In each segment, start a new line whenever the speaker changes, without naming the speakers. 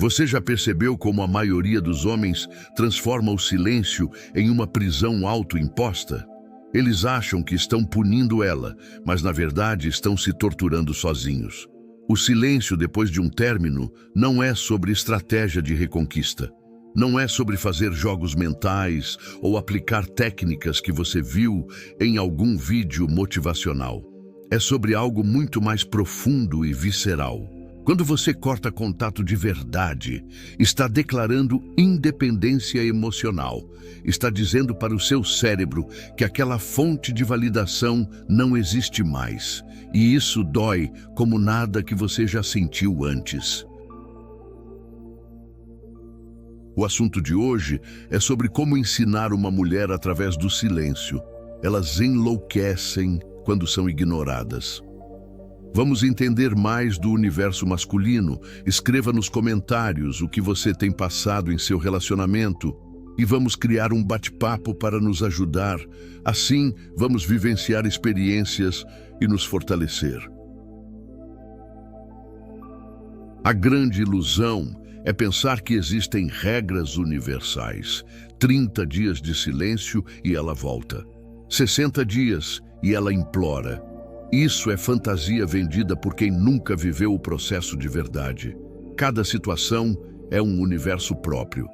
Você já percebeu como a maioria dos homens transforma o silêncio em uma prisão autoimposta? Eles acham que estão punindo ela, mas na verdade estão se torturando sozinhos. O silêncio depois de um término não é sobre estratégia de reconquista. Não é sobre fazer jogos mentais ou aplicar técnicas que você viu em algum vídeo motivacional. É sobre algo muito mais profundo e visceral. Quando você corta contato de verdade, está declarando independência emocional. Está dizendo para o seu cérebro que aquela fonte de validação não existe mais. E isso dói como nada que você já sentiu antes. O assunto de hoje é sobre como ensinar uma mulher através do silêncio. Elas enlouquecem quando são ignoradas. Vamos entender mais do universo masculino. Escreva nos comentários o que você tem passado em seu relacionamento e vamos criar um bate-papo para nos ajudar. Assim, vamos vivenciar experiências e nos fortalecer. A grande ilusão é pensar que existem regras universais. 30 dias de silêncio e ela volta. 60 dias e ela implora. Isso é fantasia vendida por quem nunca viveu o processo de verdade. Cada situação é um universo próprio.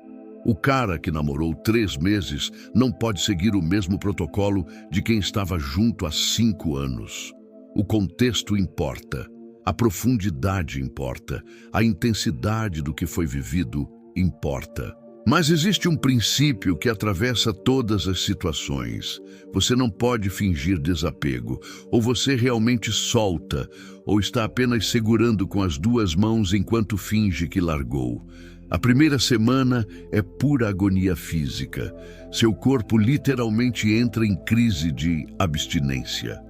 O cara que namorou 3 meses não pode seguir o mesmo protocolo de quem estava junto há 5 anos. O contexto importa. A profundidade importa, a intensidade do que foi vivido importa. Mas existe um princípio que atravessa todas as situações. Você não pode fingir desapego. Ou você realmente solta, ou está apenas segurando com as 2 mãos enquanto finge que largou. A primeira semana é pura agonia física. Seu corpo literalmente entra em crise de abstinência.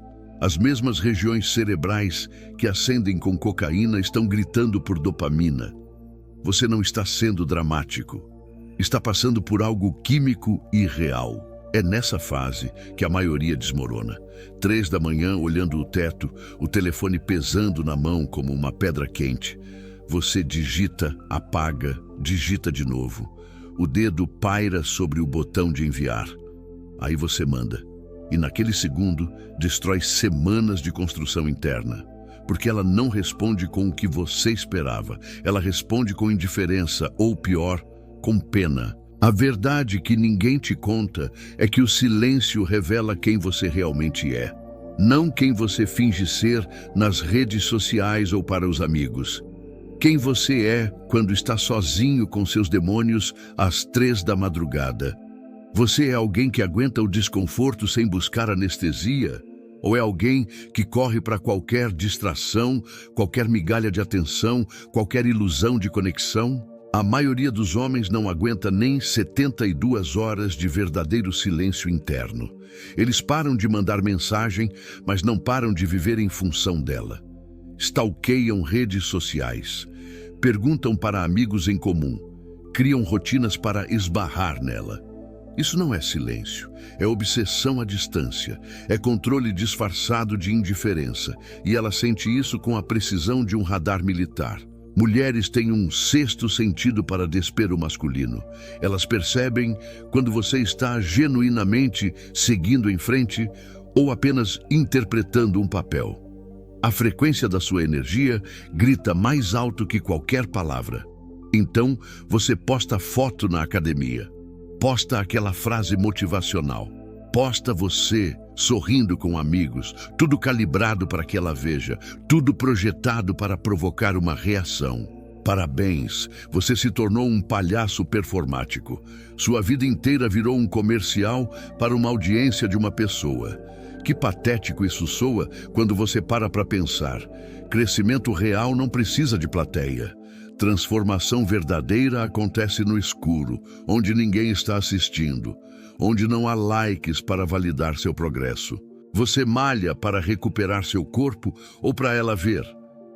As mesmas regiões cerebrais que acendem com cocaína estão gritando por dopamina. Você não está sendo dramático. Está passando por algo químico e real. É nessa fase que a maioria desmorona. 3 da manhã, olhando o teto, o telefone pesando na mão como uma pedra quente. Você digita, apaga, digita de novo. O dedo paira sobre o botão de enviar. Aí você manda. E naquele segundo, destrói semanas de construção interna. Porque ela não responde com o que você esperava. Ela responde com indiferença, ou pior, com pena. A verdade que ninguém te conta é que o silêncio revela quem você realmente é. Não quem você finge ser nas redes sociais ou para os amigos. Quem você é quando está sozinho com seus demônios às 3 da madrugada. Você é alguém que aguenta o desconforto sem buscar anestesia? Ou é alguém que corre para qualquer distração, qualquer migalha de atenção, qualquer ilusão de conexão? A maioria dos homens não aguenta nem 72 horas de verdadeiro silêncio interno. Eles param de mandar mensagem, mas não param de viver em função dela. Stalkeiam redes sociais, perguntam para amigos em comum, criam rotinas para esbarrar nela. Isso não é silêncio, é obsessão à distância, é controle disfarçado de indiferença, e ela sente isso com a precisão de um radar militar. Mulheres têm um 6º sentido para desespero masculino. Elas percebem quando você está genuinamente seguindo em frente ou apenas interpretando um papel. A frequência da sua energia grita mais alto que qualquer palavra. Então, você posta foto na academia. Posta aquela frase motivacional. Posta você sorrindo com amigos, tudo calibrado para que ela veja, tudo projetado para provocar uma reação. Parabéns, você se tornou um palhaço performático. Sua vida inteira virou um comercial para uma audiência de uma pessoa. Que patético isso soa quando você para pensar. Crescimento real não precisa de plateia. Transformação verdadeira acontece no escuro, onde ninguém está assistindo, onde não há likes para validar seu progresso. Você malha para recuperar seu corpo ou para ela ver?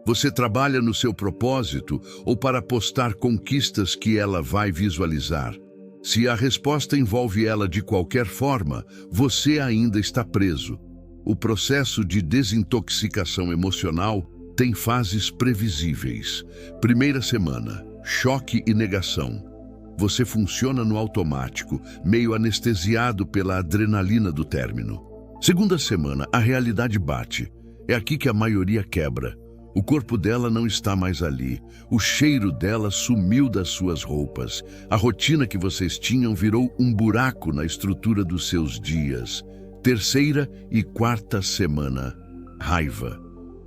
Você trabalha no seu propósito ou para postar conquistas que ela vai visualizar? Se a resposta envolve ela de qualquer forma, você ainda está preso. O processo de desintoxicação emocional tem fases previsíveis. Primeira semana, choque e negação. Você funciona no automático, meio anestesiado pela adrenalina do término. Segunda semana, a realidade bate. É aqui que a maioria quebra. O corpo dela não está mais ali. O cheiro dela sumiu das suas roupas. A rotina que vocês tinham virou um buraco na estrutura dos seus dias. Terceira e quarta semana. Raiva.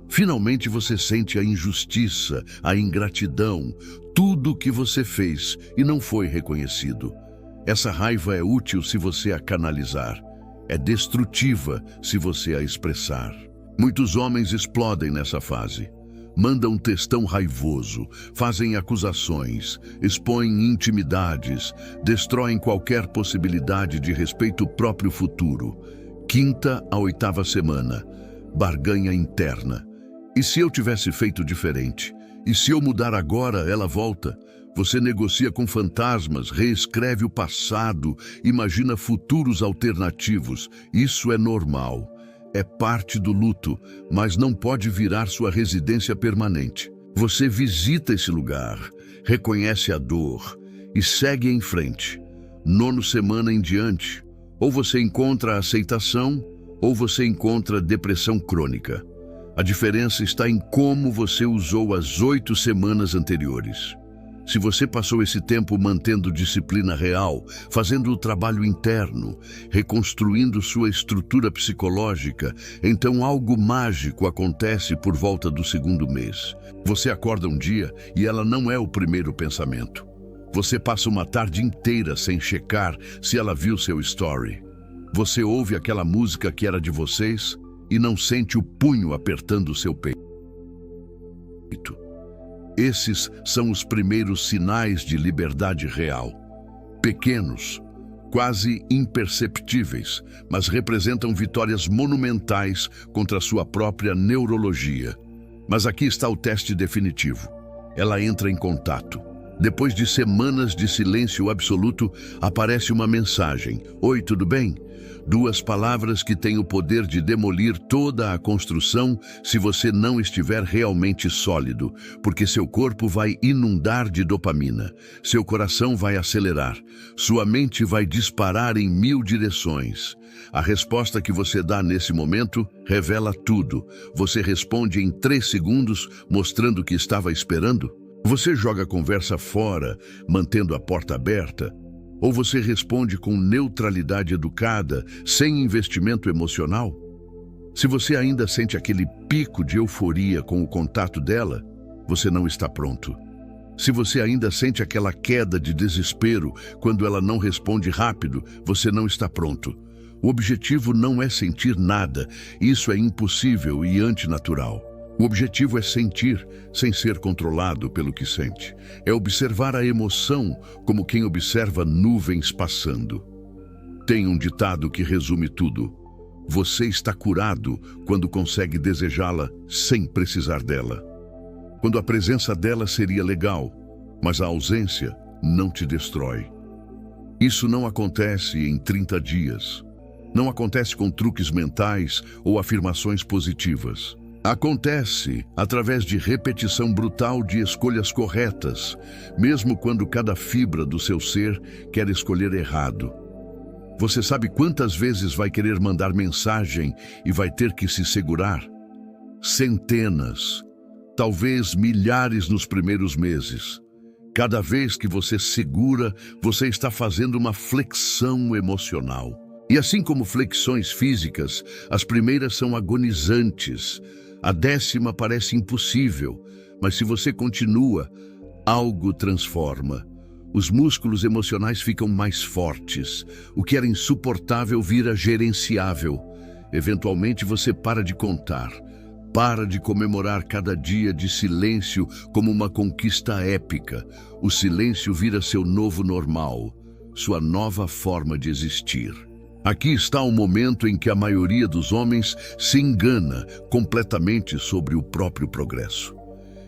Finalmente você sente a injustiça, a ingratidão, tudo o que você fez e não foi reconhecido. Essa raiva é útil se você a canalizar. É destrutiva se você a expressar. Muitos homens explodem nessa fase. Mandam um textão raivoso, fazem acusações, expõem intimidades, destroem qualquer possibilidade de respeito ao próprio futuro. Quinta a oitava semana. Barganha interna. E se eu tivesse feito diferente? E se eu mudar agora, ela volta? Você negocia com fantasmas, reescreve o passado, imagina futuros alternativos. Isso é normal. É parte do luto, mas não pode virar sua residência permanente. Você visita esse lugar, reconhece a dor e segue em frente. Nona semana em diante, ou você encontra a aceitação, ou você encontra depressão crônica. A diferença está em como você usou as 8 semanas anteriores. Se você passou esse tempo mantendo disciplina real, fazendo o trabalho interno, reconstruindo sua estrutura psicológica, então algo mágico acontece por volta do segundo mês. Você acorda um dia e ela não é o primeiro pensamento. Você passa uma tarde inteira sem checar se ela viu seu story. Você ouve aquela música que era de vocês e não sente o punho apertando seu peito. Esses são os primeiros sinais de liberdade real. Pequenos, quase imperceptíveis, mas representam vitórias monumentais contra sua própria neurologia. Mas aqui está o teste definitivo. Ela entra em contato. Depois de semanas de silêncio absoluto, aparece uma mensagem. Oi, tudo bem? 2 palavras que têm o poder de demolir toda a construção se você não estiver realmente sólido, porque seu corpo vai inundar de dopamina, seu coração vai acelerar, sua mente vai disparar em 1000 direções. A resposta que você dá nesse momento revela tudo. Você responde em 3 segundos, mostrando que estava esperando? Você joga a conversa fora, mantendo a porta aberta? Ou você responde com neutralidade educada, sem investimento emocional? Se você ainda sente aquele pico de euforia com o contato dela, você não está pronto. Se você ainda sente aquela queda de desespero quando ela não responde rápido, você não está pronto. O objetivo não é sentir nada, isso é impossível e antinatural. O objetivo é sentir, sem ser controlado pelo que sente. É observar a emoção como quem observa nuvens passando. Tem um ditado que resume tudo. Você está curado quando consegue desejá-la sem precisar dela. Quando a presença dela seria legal, mas a ausência não te destrói. Isso não acontece em 30 dias. Não acontece com truques mentais ou afirmações positivas. Acontece através de repetição brutal de escolhas corretas, mesmo quando cada fibra do seu ser quer escolher errado. Você sabe quantas vezes vai querer mandar mensagem e vai ter que se segurar? Centenas, talvez milhares nos primeiros meses. Cada vez que você segura, você está fazendo uma flexão emocional. E assim como flexões físicas, as primeiras são agonizantes. A 10ª parece impossível, mas se você continua, algo transforma. Os músculos emocionais ficam mais fortes. O que era insuportável vira gerenciável. Eventualmente você para de contar. Para de comemorar cada dia de silêncio como uma conquista épica. O silêncio vira seu novo normal, sua nova forma de existir. Aqui está o momento em que a maioria dos homens se engana completamente sobre o próprio progresso.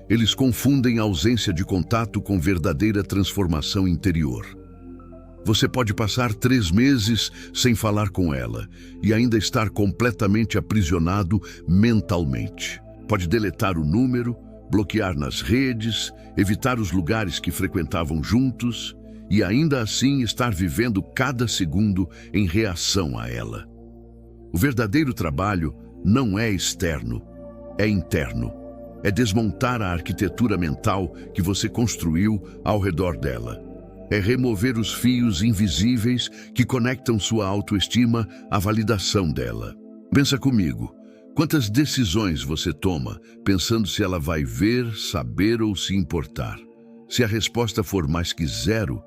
Eles confundem a ausência de contato com verdadeira transformação interior. Você pode passar 3 meses sem falar com ela e ainda estar completamente aprisionado mentalmente. Pode deletar o número, bloquear nas redes, evitar os lugares que frequentavam juntos e ainda assim estar vivendo cada segundo em reação a ela. O verdadeiro trabalho não é externo, é interno. É desmontar a arquitetura mental que você construiu ao redor dela. É remover os fios invisíveis que conectam sua autoestima à validação dela. Pensa comigo, quantas decisões você toma pensando se ela vai ver, saber ou se importar? Se a resposta for mais que zero,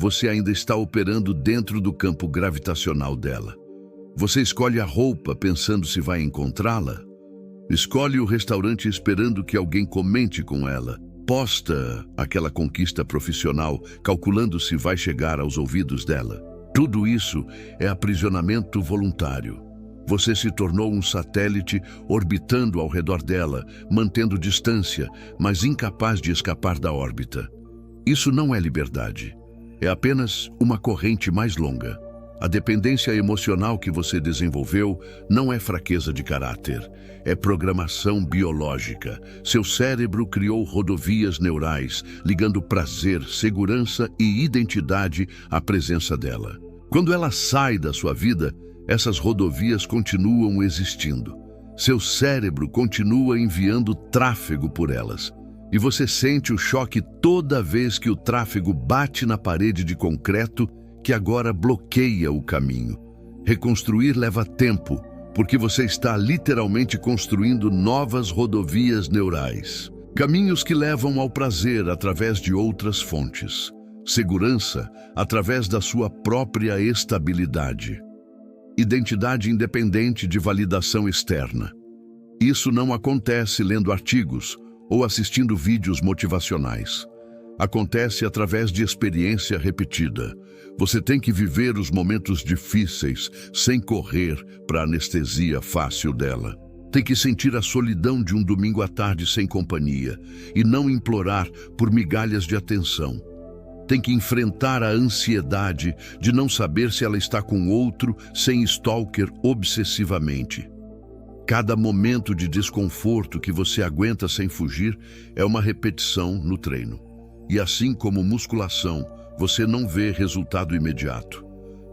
você ainda está operando dentro do campo gravitacional dela. Você escolhe a roupa pensando se vai encontrá-la? Escolhe o restaurante esperando que alguém comente com ela. Posta aquela conquista profissional, calculando se vai chegar aos ouvidos dela. Tudo isso é aprisionamento voluntário. Você se tornou um satélite orbitando ao redor dela, mantendo distância, mas incapaz de escapar da órbita. Isso não é liberdade. É apenas uma corrente mais longa. A dependência emocional que você desenvolveu não é fraqueza de caráter, é programação biológica. Seu cérebro criou rodovias neurais, ligando prazer, segurança e identidade à presença dela. Quando ela sai da sua vida, essas rodovias continuam existindo. Seu cérebro continua enviando tráfego por elas. E você sente o choque toda vez que o tráfego bate na parede de concreto que agora bloqueia o caminho. Reconstruir leva tempo, porque você está literalmente construindo novas rodovias neurais. Caminhos que levam ao prazer através de outras fontes. Segurança através da sua própria estabilidade. Identidade independente de validação externa. Isso não acontece lendo artigos ou assistindo vídeos motivacionais. Acontece através de experiência repetida. Você tem que viver os momentos difíceis sem correr para a anestesia fácil dela. Tem que sentir a solidão de um domingo à tarde sem companhia e não implorar por migalhas de atenção. Tem que enfrentar a ansiedade de não saber se ela está com outro sem stalker obsessivamente. Cada momento de desconforto que você aguenta sem fugir é uma repetição no treino. E assim como musculação, você não vê resultado imediato.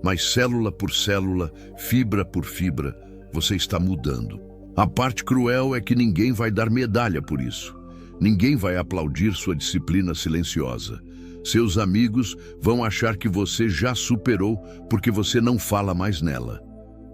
Mas célula por célula, fibra por fibra, você está mudando. A parte cruel é que ninguém vai dar medalha por isso. Ninguém vai aplaudir sua disciplina silenciosa. Seus amigos vão achar que você já superou porque você não fala mais nela.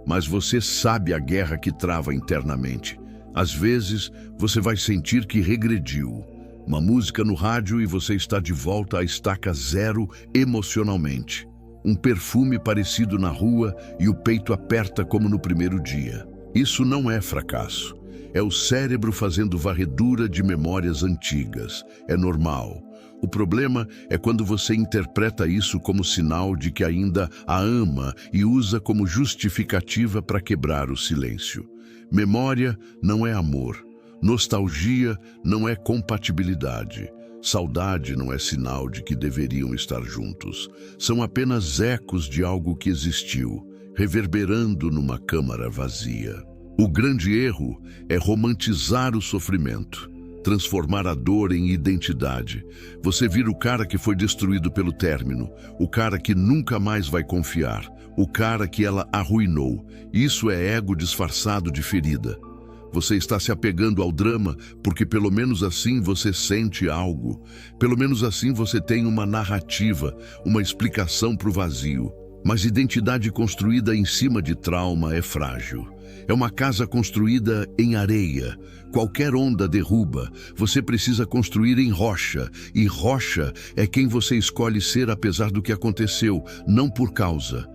Mas você sabe a guerra que trava internamente. Às vezes, você vai sentir que regrediu. Uma música no rádio e você está de volta à estaca zero emocionalmente. Um perfume parecido na rua e o peito aperta como no primeiro dia. Isso não é fracasso. É o cérebro fazendo varredura de memórias antigas. É normal. O problema é quando você interpreta isso como sinal de que ainda a ama e usa como justificativa para quebrar o silêncio. Memória não é amor. Nostalgia não é compatibilidade. Saudade não é sinal de que deveriam estar juntos. São apenas ecos de algo que existiu, reverberando numa câmara vazia. O grande erro é romantizar o sofrimento, transformar a dor em identidade. Você vira o cara que foi destruído pelo término, o cara que nunca mais vai confiar, o cara que ela arruinou. Isso é ego disfarçado de ferida. Você está se apegando ao drama porque pelo menos assim você sente algo. Pelo menos assim você tem uma narrativa, uma explicação para o vazio. Mas identidade construída em cima de trauma é frágil. É uma casa construída em areia. Qualquer onda derruba. Você precisa construir em rocha. E rocha é quem você escolhe ser apesar do que aconteceu, não por causa.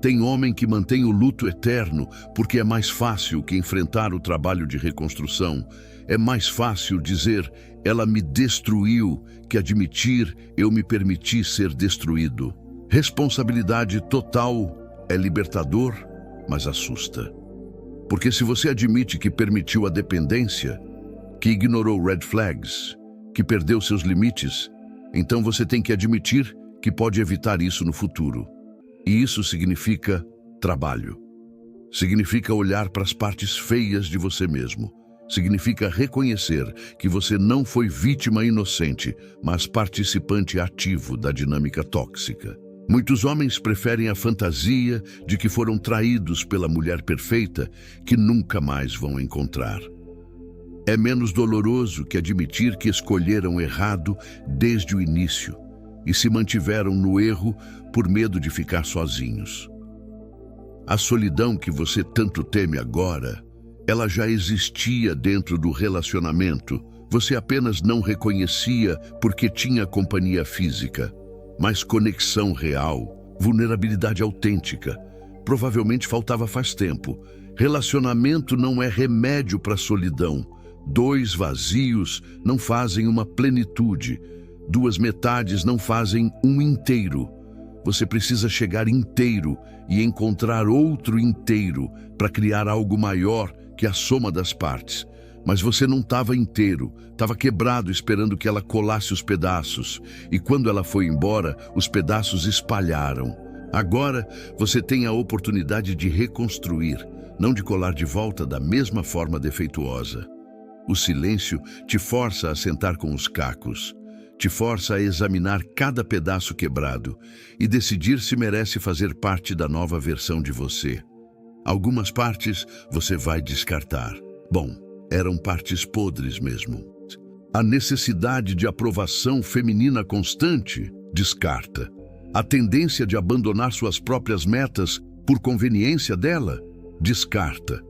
Tem homem que mantém o luto eterno porque é mais fácil que enfrentar o trabalho de reconstrução. É mais fácil dizer, ela me destruiu, que admitir, eu me permiti ser destruído. Responsabilidade total é libertador, mas assusta. Porque se você admite que permitiu a dependência, que ignorou red flags, que perdeu seus limites, então você tem que admitir que pode evitar isso no futuro. E isso significa trabalho. Significa olhar para as partes feias de você mesmo Significa reconhecer que você não foi vítima inocente, mas participante ativo da dinâmica tóxica. Muitos homens preferem a fantasia de que foram traídos pela mulher perfeita que nunca mais vão encontrar. É menos doloroso que admitir que escolheram errado desde o início e se mantiveram no erro por medo de ficar sozinhos. A solidão que você tanto teme agora, ela já existia dentro do relacionamento. Você apenas não reconhecia porque tinha companhia física, mas conexão real, vulnerabilidade autêntica. Provavelmente faltava faz tempo. Relacionamento não é remédio para a solidão. Dois vazios não fazem uma plenitude. Duas metades não fazem um inteiro. Você precisa chegar inteiro e encontrar outro inteiro para criar algo maior que a soma das partes. Mas você não estava inteiro, estava quebrado esperando que ela colasse os pedaços. E quando ela foi embora, os pedaços espalharam. Agora você tem a oportunidade de reconstruir, não de colar de volta da mesma forma defeituosa. O silêncio te força a sentar com os cacos, te força a examinar cada pedaço quebrado e decidir se merece fazer parte da nova versão de você. Algumas partes você vai descartar. Bom, eram partes podres mesmo. A necessidade de aprovação feminina constante, descarta. A tendência de abandonar suas próprias metas por conveniência dela, descarta.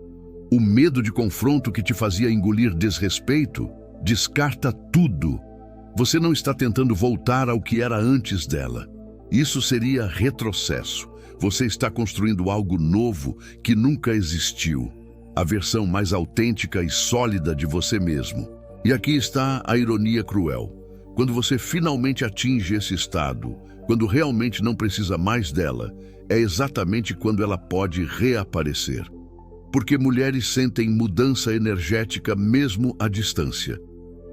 O medo de confronto que te fazia engolir desrespeito, descarta tudo. Você não está tentando voltar ao que era antes dela. Isso seria retrocesso. Você está construindo algo novo que nunca existiu. A versão mais autêntica e sólida de você mesmo. E aqui está a ironia cruel. Quando você finalmente atinge esse estado, quando realmente não precisa mais dela, é exatamente quando ela pode reaparecer. Porque mulheres sentem mudança energética mesmo à distância.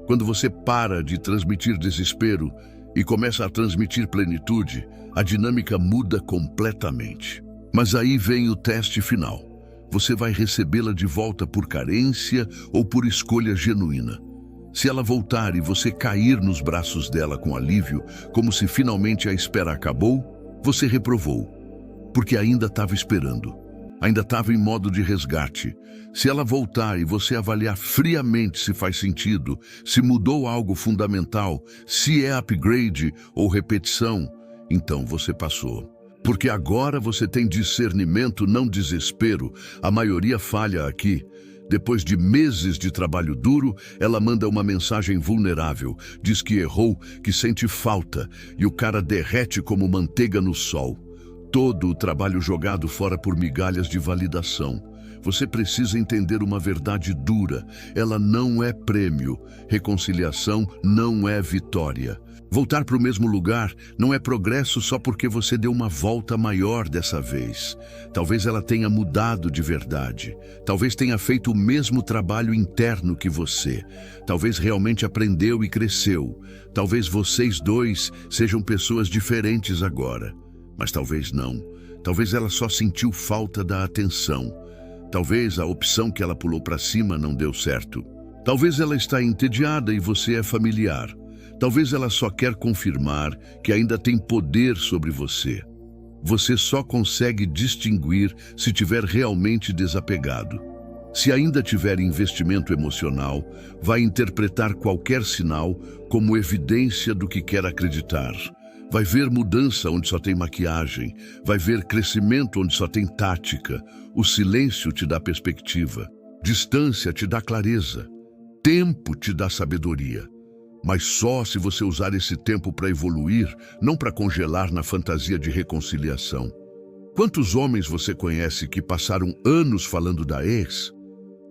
Quando você para de transmitir desespero e começa a transmitir plenitude, a dinâmica muda completamente. Mas aí vem o teste final. Você vai recebê-la de volta por carência ou por escolha genuína. Se ela voltar e você cair nos braços dela com alívio, como se finalmente a espera acabou, você reprovou, porque ainda estava esperando. Ainda estava em modo de resgate. Se ela voltar e você avaliar friamente se faz sentido, se mudou algo fundamental, se é upgrade ou repetição, então você passou. Porque agora você tem discernimento, não desespero. A maioria falha aqui. Depois de meses de trabalho duro, ela manda uma mensagem vulnerável. Diz que errou, que sente falta, e o cara derrete como manteiga no sol. Todo o trabalho jogado fora por migalhas de validação. Você precisa entender uma verdade dura. Ela não é prêmio. Reconciliação não é vitória. Voltar para o mesmo lugar não é progresso só porque você deu uma volta maior dessa vez. Talvez ela tenha mudado de verdade. Talvez tenha feito o mesmo trabalho interno que você. Talvez realmente aprendeu e cresceu. Talvez vocês dois sejam pessoas diferentes agora. Mas talvez não. Talvez ela só sentiu falta da atenção. Talvez a opção que ela pulou para cima não deu certo. Talvez ela está entediada e você é familiar. Talvez ela só quer confirmar que ainda tem poder sobre você. Você só consegue distinguir se tiver realmente desapegado. Se ainda tiver investimento emocional, vai interpretar qualquer sinal como evidência do que quer acreditar. Vai ver mudança onde só tem maquiagem. Vai ver crescimento onde só tem tática. O silêncio te dá perspectiva. Distância te dá clareza. Tempo te dá sabedoria. Mas só se você usar esse tempo para evoluir, não para congelar na fantasia de reconciliação. Quantos homens você conhece que passaram anos falando da ex?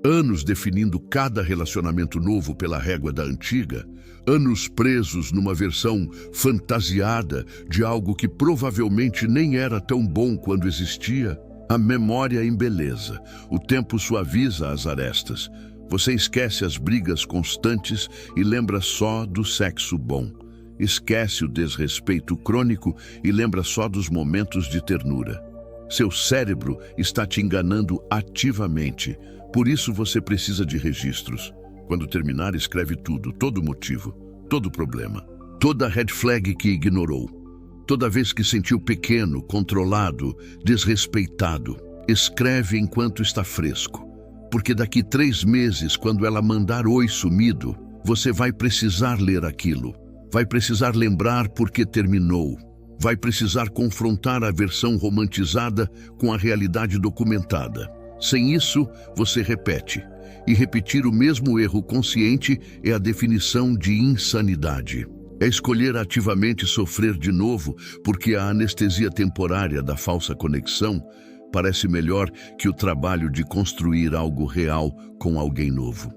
Anos definindo cada relacionamento novo pela régua da antiga? Anos presos numa versão fantasiada de algo que provavelmente nem era tão bom quando existia? A memória embeleza. O tempo suaviza as arestas. Você esquece as brigas constantes e lembra só do sexo bom. Esquece o desrespeito crônico e lembra só dos momentos de ternura. Seu cérebro está te enganando ativamente, Por isso você precisa de registros. Quando terminar, escreve tudo, todo motivo, todo problema, toda red flag que ignorou, toda vez que sentiu pequeno, controlado, desrespeitado. Escreve enquanto está fresco, porque daqui 3 meses, quando ela mandar oi sumido, você vai precisar ler aquilo, vai precisar lembrar por que terminou, vai precisar confrontar a versão romantizada com a realidade documentada. Sem isso, você repete. E repetir o mesmo erro consciente é a definição de insanidade. É escolher ativamente sofrer de novo, porque a anestesia temporária da falsa conexão parece melhor que o trabalho de construir algo real com alguém novo.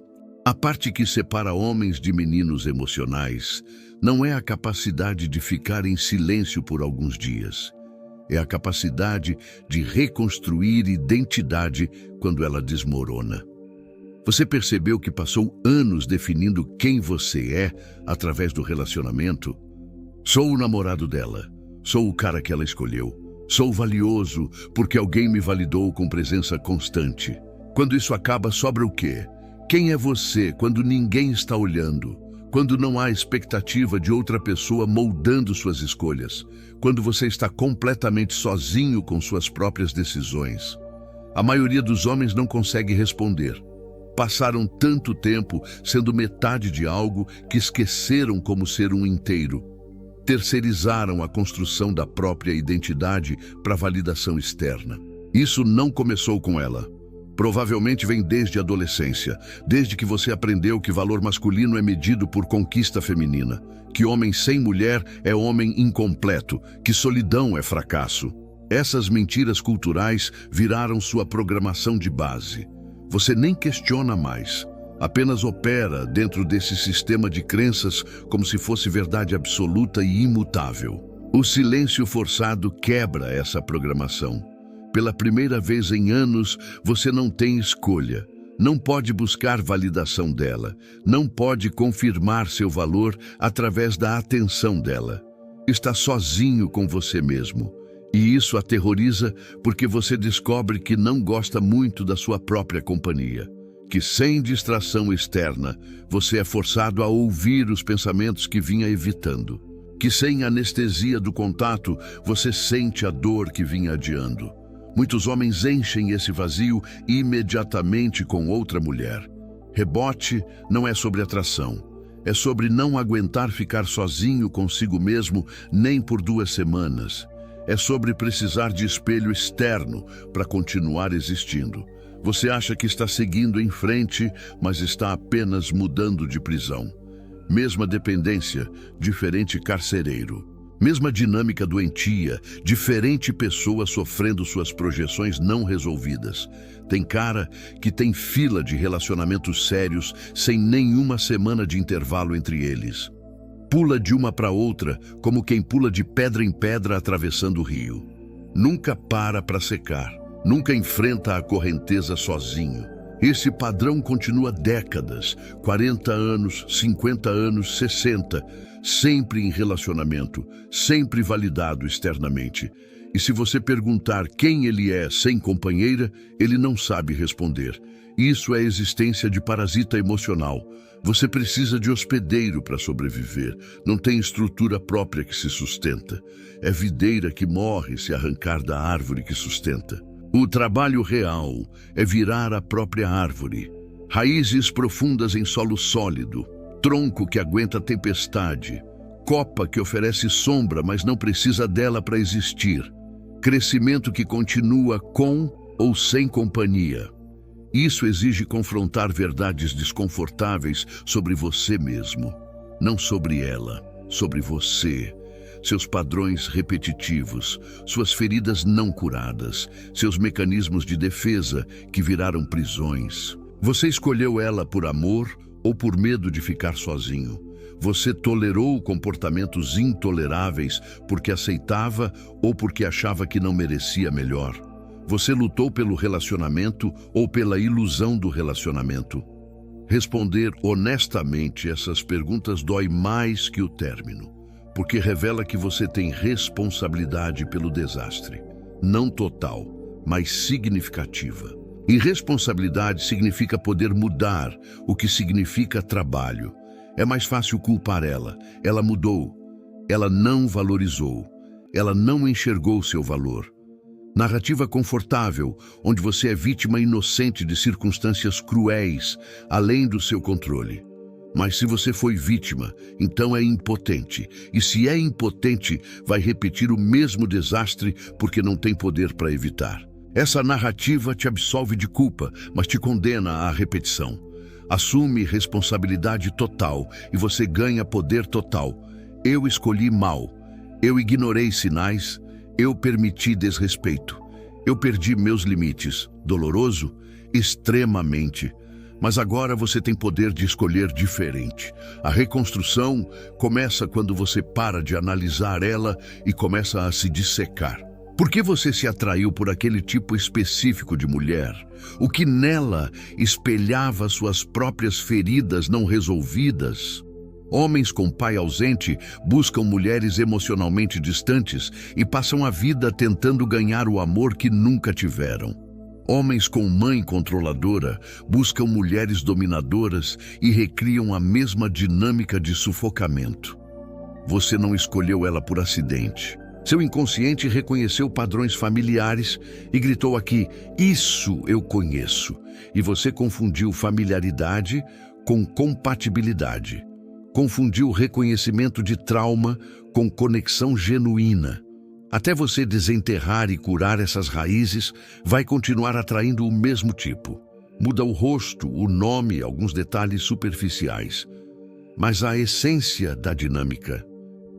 A parte que separa homens de meninos emocionais não é a capacidade de ficar em silêncio por alguns dias. É a capacidade de reconstruir identidade quando ela desmorona. Você percebeu que passou anos definindo quem você é através do relacionamento? Sou o namorado dela. Sou o cara que ela escolheu. Sou valioso porque alguém me validou com presença constante. Quando isso acaba, sobra o quê? Quem é você quando ninguém está olhando? Quando não há expectativa de outra pessoa moldando suas escolhas? Quando você está completamente sozinho com suas próprias decisões? A maioria dos homens não consegue responder. Passaram tanto tempo sendo metade de algo que esqueceram como ser um inteiro. Terceirizaram a construção da própria identidade para validação externa. Isso não começou com ela. Provavelmente vem desde a adolescência, desde que você aprendeu que valor masculino é medido por conquista feminina, que homem sem mulher é homem incompleto, que solidão é fracasso. Essas mentiras culturais viraram sua programação de base. Você nem questiona mais. Apenas opera dentro desse sistema de crenças como se fosse verdade absoluta e imutável. O silêncio forçado quebra essa programação. Pela primeira vez em anos, você não tem escolha. Não pode buscar validação dela. Não pode confirmar seu valor através da atenção dela. Está sozinho com você mesmo. E isso aterroriza porque você descobre que não gosta muito da sua própria companhia. Que sem distração externa, você é forçado a ouvir os pensamentos que vinha evitando. Que sem anestesia do contato, você sente a dor que vinha adiando. Muitos homens enchem esse vazio imediatamente com outra mulher. Rebote não é sobre atração. É sobre não aguentar ficar sozinho consigo mesmo nem por 2 semanas. É sobre precisar de espelho externo para continuar existindo. Você acha que está seguindo em frente, mas está apenas mudando de prisão. Mesma dependência, diferente carcereiro. Mesma dinâmica doentia, diferente pessoa sofrendo suas projeções não resolvidas. Tem cara que tem fila de relacionamentos sérios sem nenhuma semana de intervalo entre eles. Pula de uma para outra como quem pula de pedra em pedra atravessando o rio. Nunca para secar. Nunca enfrenta a correnteza sozinho. Esse padrão continua décadas, 40 anos, 50 anos, 60, sempre em relacionamento, sempre validado externamente. E se você perguntar quem ele é sem companheira, ele não sabe responder. Isso é existência de parasita emocional. Você precisa de hospedeiro para sobreviver. Não tem estrutura própria que se sustenta. É videira que morre se arrancar da árvore que sustenta. O trabalho real é virar a própria árvore. Raízes profundas em solo sólido, tronco que aguenta tempestade, copa que oferece sombra, mas não precisa dela para existir, crescimento que continua com ou sem companhia. Isso exige confrontar verdades desconfortáveis sobre você mesmo, não sobre ela, sobre você. Seus padrões repetitivos, suas feridas não curadas, seus mecanismos de defesa que viraram prisões. Você escolheu ela por amor ou por medo de ficar sozinho. Você tolerou comportamentos intoleráveis porque aceitava ou porque achava que não merecia melhor. Você lutou pelo relacionamento ou pela ilusão do relacionamento. Responder honestamente essas perguntas dói mais que o término. Porque revela que você tem responsabilidade pelo desastre. Não total, mas significativa. Irresponsabilidade significa poder mudar, o que significa trabalho. É mais fácil culpar ela. Ela mudou. Ela não valorizou. Ela não enxergou seu valor. Narrativa confortável, onde você é vítima inocente de circunstâncias cruéis, além do seu controle. Mas se você foi vítima, então é impotente. E se é impotente, vai repetir o mesmo desastre porque não tem poder para evitar. Essa narrativa te absolve de culpa, mas te condena à repetição. Assume responsabilidade total e você ganha poder total. Eu escolhi mal. Eu ignorei sinais. Eu permiti desrespeito. Eu perdi meus limites. Doloroso? Extremamente. Mas agora você tem poder de escolher diferente. A reconstrução começa quando você para de analisar ela e começa a se dissecar. Por que você se atraiu por aquele tipo específico de mulher? O que nela espelhava suas próprias feridas não resolvidas? Homens com pai ausente buscam mulheres emocionalmente distantes e passam a vida tentando ganhar o amor que nunca tiveram. Homens com mãe controladora buscam mulheres dominadoras e recriam a mesma dinâmica de sufocamento. Você não escolheu ela por acidente. Seu inconsciente reconheceu padrões familiares e gritou aqui: "Isso eu conheço." E você confundiu familiaridade com compatibilidade. Confundiu reconhecimento de trauma com conexão genuína. Até você desenterrar e curar essas raízes, vai continuar atraindo o mesmo tipo. Muda o rosto, o nome, alguns detalhes superficiais. Mas a essência da dinâmica,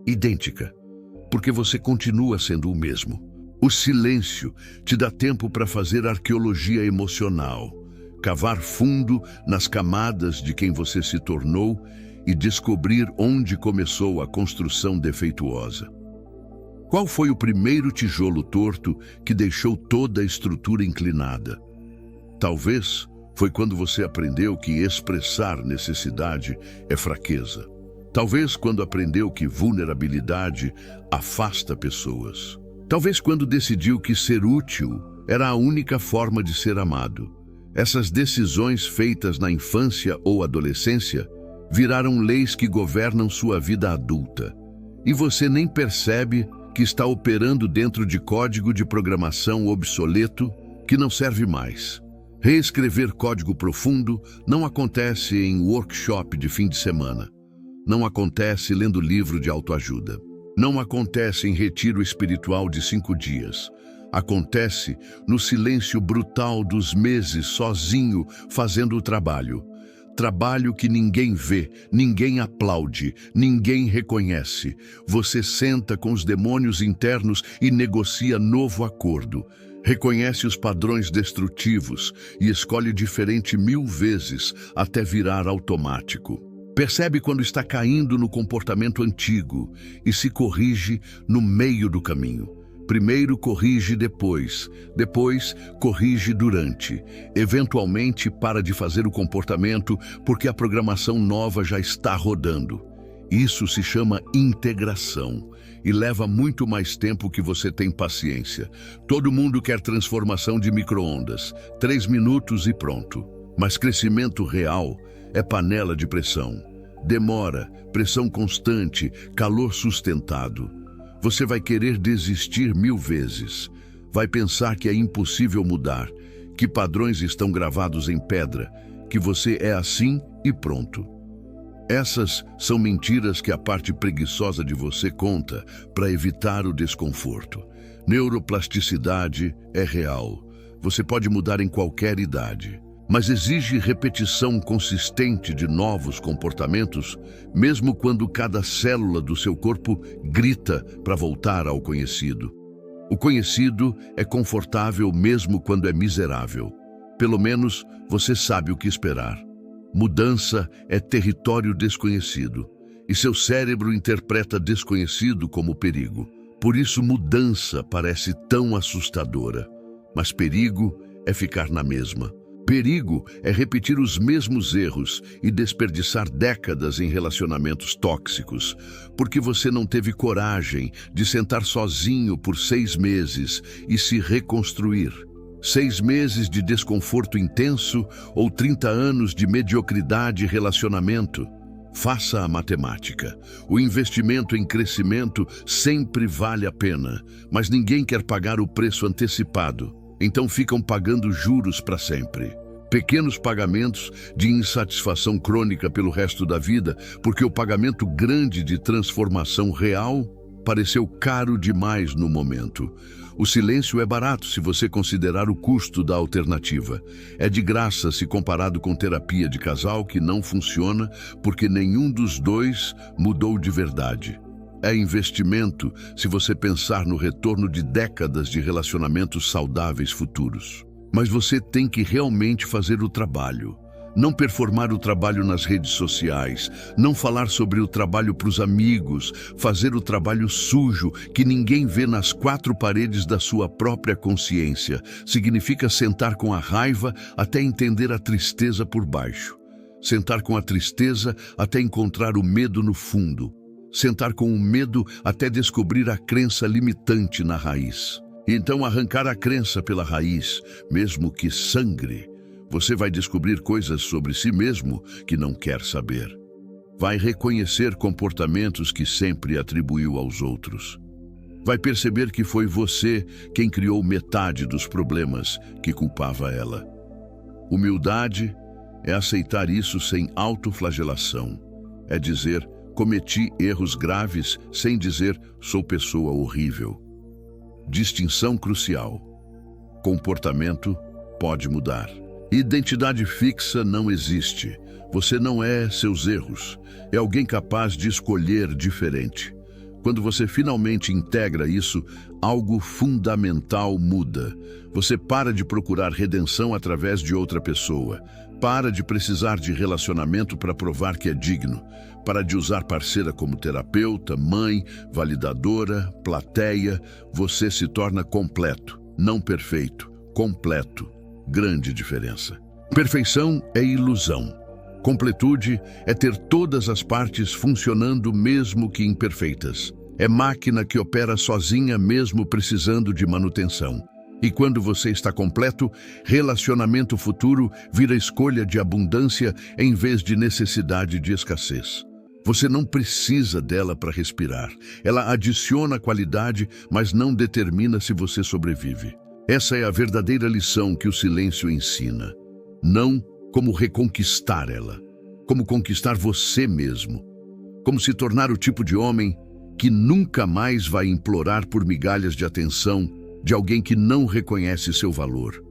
idêntica, porque você continua sendo o mesmo. O silêncio te dá tempo para fazer arqueologia emocional, cavar fundo nas camadas de quem você se tornou e descobrir onde começou a construção defeituosa. Qual foi o primeiro tijolo torto que deixou toda a estrutura inclinada? Talvez foi quando você aprendeu que expressar necessidade é fraqueza. Talvez quando aprendeu que vulnerabilidade afasta pessoas. Talvez quando decidiu que ser útil era a única forma de ser amado. Essas decisões feitas na infância ou adolescência viraram leis que governam sua vida adulta. E você nem percebe que está operando dentro de código de programação obsoleto que não serve mais. Reescrever código profundo não acontece em workshop de fim de semana. Não acontece lendo livro de autoajuda. Não acontece em retiro espiritual de 5 dias. Acontece no silêncio brutal dos meses sozinho fazendo o trabalho. Trabalho que ninguém vê, ninguém aplaude, ninguém reconhece. Você senta com os demônios internos e negocia novo acordo. Reconhece os padrões destrutivos e escolhe diferente 1000 vezes até virar automático. Percebe quando está caindo no comportamento antigo e se corrige no meio do caminho. Primeiro corrige depois corrige durante. Eventualmente para de fazer o comportamento porque a programação nova já está rodando. Isso se chama integração e leva muito mais tempo que você tem paciência. Todo mundo quer transformação de micro-ondas, 3 minutos e pronto. Mas crescimento real é panela de pressão. Demora, pressão constante, calor sustentado. Você vai querer desistir 1000 vezes. Vai pensar que é impossível mudar, que padrões estão gravados em pedra, que você é assim e pronto. Essas são mentiras que a parte preguiçosa de você conta para evitar o desconforto. Neuroplasticidade é real. Você pode mudar em qualquer idade, mas exige repetição consistente de novos comportamentos, mesmo quando cada célula do seu corpo grita para voltar ao conhecido. O conhecido é confortável mesmo quando é miserável. Pelo menos você sabe o que esperar. Mudança é território desconhecido, e seu cérebro interpreta desconhecido como perigo. Por isso mudança parece tão assustadora, mas perigo é ficar na mesma. Perigo é repetir os mesmos erros e desperdiçar décadas em relacionamentos tóxicos, porque você não teve coragem de sentar sozinho por 6 meses e se reconstruir. 6 meses de desconforto intenso ou 30 anos de mediocridade e relacionamento? Faça a matemática. O investimento em crescimento sempre vale a pena, mas ninguém quer pagar o preço antecipado. Então ficam pagando juros para sempre. Pequenos pagamentos de insatisfação crônica pelo resto da vida, porque o pagamento grande de transformação real pareceu caro demais no momento. O silêncio é barato se você considerar o custo da alternativa. É de graça se comparado com terapia de casal que não funciona porque nenhum dos dois mudou de verdade. É investimento se você pensar no retorno de décadas de relacionamentos saudáveis futuros. Mas você tem que realmente fazer o trabalho. Não performar o trabalho nas redes sociais, não falar sobre o trabalho para os amigos, fazer o trabalho sujo que ninguém vê nas 4 paredes da sua própria consciência. Significa sentar com a raiva até entender a tristeza por baixo. Sentar com a tristeza até encontrar o medo no fundo. Sentar com o medo até descobrir a crença limitante na raiz. Então arrancar a crença pela raiz, mesmo que sangre. Você vai descobrir coisas sobre si mesmo que não quer saber. Vai reconhecer comportamentos que sempre atribuiu aos outros. Vai perceber que foi você quem criou metade dos problemas que culpava ela. Humildade é aceitar isso sem autoflagelação. É dizer, cometi erros graves sem dizer, sou pessoa horrível. Distinção crucial. Comportamento pode mudar. Identidade fixa não existe. Você não é seus erros. É alguém capaz de escolher diferente. Quando você finalmente integra isso, algo fundamental muda. Você para de procurar redenção através de outra pessoa. Para de precisar de relacionamento para provar que é digno. Para de usar parceira como terapeuta, mãe, validadora, plateia. Você se torna completo, não perfeito, completo. Grande diferença. Perfeição é ilusão. Completude é ter todas as partes funcionando mesmo que imperfeitas. É máquina que opera sozinha mesmo precisando de manutenção. E quando você está completo, relacionamento futuro vira escolha de abundância em vez de necessidade de escassez. Você não precisa dela para respirar. Ela adiciona qualidade, mas não determina se você sobrevive. Essa é a verdadeira lição que o silêncio ensina. Não como reconquistar ela, como conquistar você mesmo. Como se tornar o tipo de homem que nunca mais vai implorar por migalhas de atenção de alguém que não reconhece seu valor.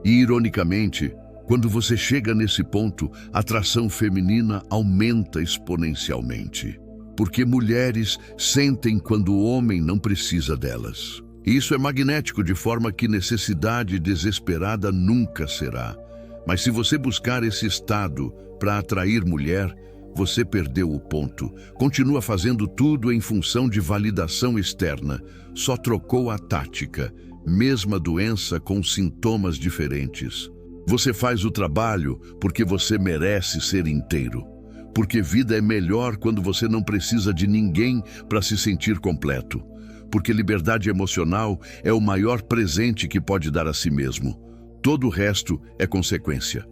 E, ironicamente, quando você chega nesse ponto, a atração feminina aumenta exponencialmente. Porque mulheres sentem quando o homem não precisa delas. Isso é magnético de forma que necessidade desesperada nunca será. Mas se você buscar esse estado para atrair mulher, você perdeu o ponto. Continua fazendo tudo em função de validação externa. Só trocou a tática. Mesma doença com sintomas diferentes. Você faz o trabalho porque você merece ser inteiro. Porque vida é melhor quando você não precisa de ninguém para se sentir completo. Porque liberdade emocional é o maior presente que pode dar a si mesmo. Todo o resto é consequência.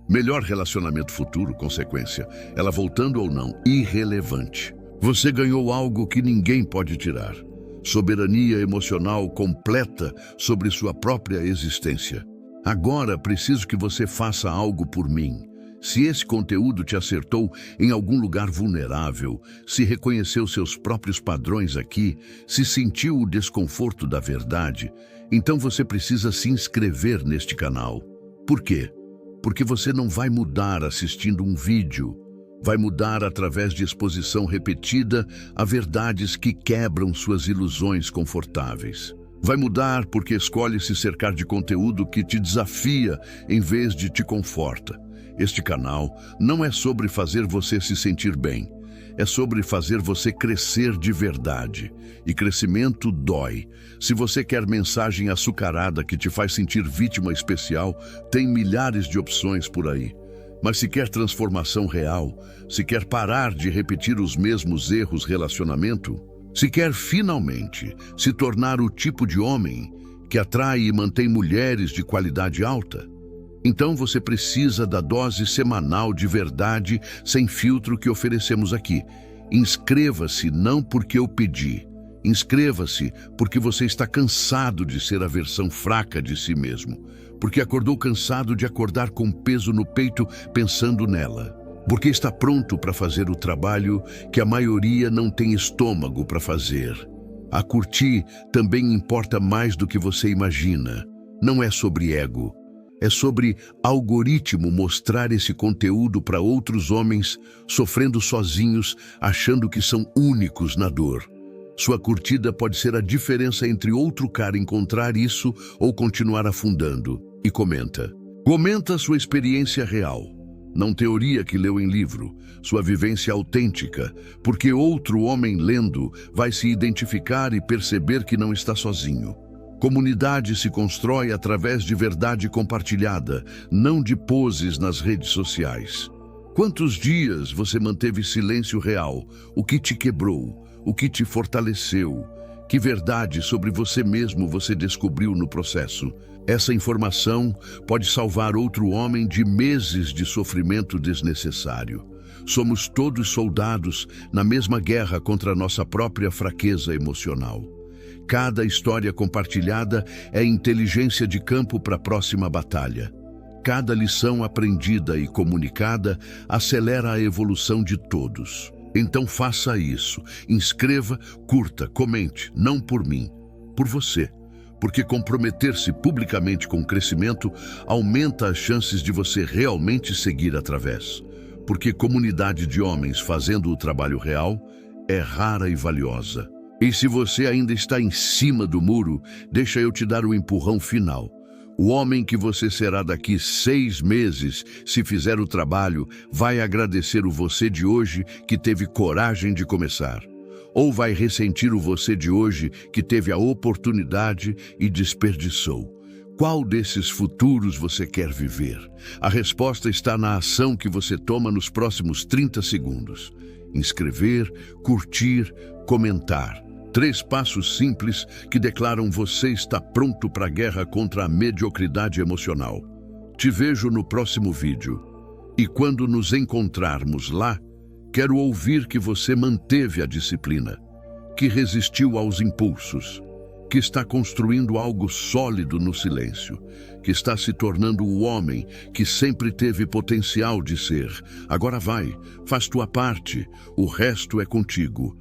Melhor relacionamento futuro, consequência. Ela voltando ou não, irrelevante. Você ganhou algo que ninguém pode tirar. Soberania emocional completa sobre sua própria existência. Agora preciso que você faça algo por mim. Se esse conteúdo te acertou em algum lugar vulnerável, se reconheceu seus próprios padrões aqui, se sentiu o desconforto da verdade, então você precisa se inscrever neste canal. Por quê? Porque você não vai mudar assistindo um vídeo. Vai mudar através de exposição repetida a verdades que quebram suas ilusões confortáveis. Vai mudar porque escolhe se cercar de conteúdo que te desafia em vez de te conforta. Este canal não é sobre fazer você se sentir bem. É sobre fazer você crescer de verdade. E crescimento dói. Se você quer mensagem açucarada que te faz sentir vítima especial, tem milhares de opções por aí. Mas se quer transformação real, se quer parar de repetir os mesmos erros relacionamento, se quer finalmente se tornar o tipo de homem que atrai e mantém mulheres de qualidade alta. Então você precisa da dose semanal de verdade sem filtro que oferecemos aqui. Inscreva-se não porque eu pedi. Inscreva-se porque você está cansado de ser a versão fraca de si mesmo. Porque acordou cansado de acordar com peso no peito pensando nela. Porque está pronto para fazer o trabalho que a maioria não tem estômago para fazer. A curtir também importa mais do que você imagina. Não é sobre ego. É sobre algoritmo mostrar esse conteúdo para outros homens sofrendo sozinhos, achando que são únicos na dor. Sua curtida pode ser a diferença entre outro cara encontrar isso ou continuar afundando. E comenta. Comenta sua experiência real. Não teoria que leu em livro, sua vivência autêntica, porque outro homem lendo vai se identificar e perceber que não está sozinho. Comunidade se constrói através de verdade compartilhada, não de poses nas redes sociais. Quantos dias você manteve silêncio real? O que te quebrou? O que te fortaleceu? Que verdade sobre você mesmo você descobriu no processo? Essa informação pode salvar outro homem de meses de sofrimento desnecessário. Somos todos soldados na mesma guerra contra a nossa própria fraqueza emocional. Cada história compartilhada é inteligência de campo para a próxima batalha. Cada lição aprendida e comunicada acelera a evolução de todos. Então faça isso. Inscreva, curta, comente, não por mim, por você. Porque comprometer-se publicamente com o crescimento aumenta as chances de você realmente seguir através. Porque comunidade de homens fazendo o trabalho real é rara e valiosa. E se você ainda está em cima do muro, deixa eu te dar o empurrão final. O homem que você será daqui 6 meses, se fizer o trabalho, vai agradecer o você de hoje que teve coragem de começar. Ou vai ressentir o você de hoje que teve a oportunidade e desperdiçou. Qual desses futuros você quer viver? A resposta está na ação que você toma nos próximos 30 segundos. Inscrever, curtir, comentar. 3 passos simples que declaram você está pronto para a guerra contra a mediocridade emocional. Te vejo no próximo vídeo. E quando nos encontrarmos lá, quero ouvir que você manteve a disciplina, que resistiu aos impulsos, que está construindo algo sólido no silêncio, que está se tornando o homem que sempre teve potencial de ser. Agora vai, faz tua parte, o resto é contigo.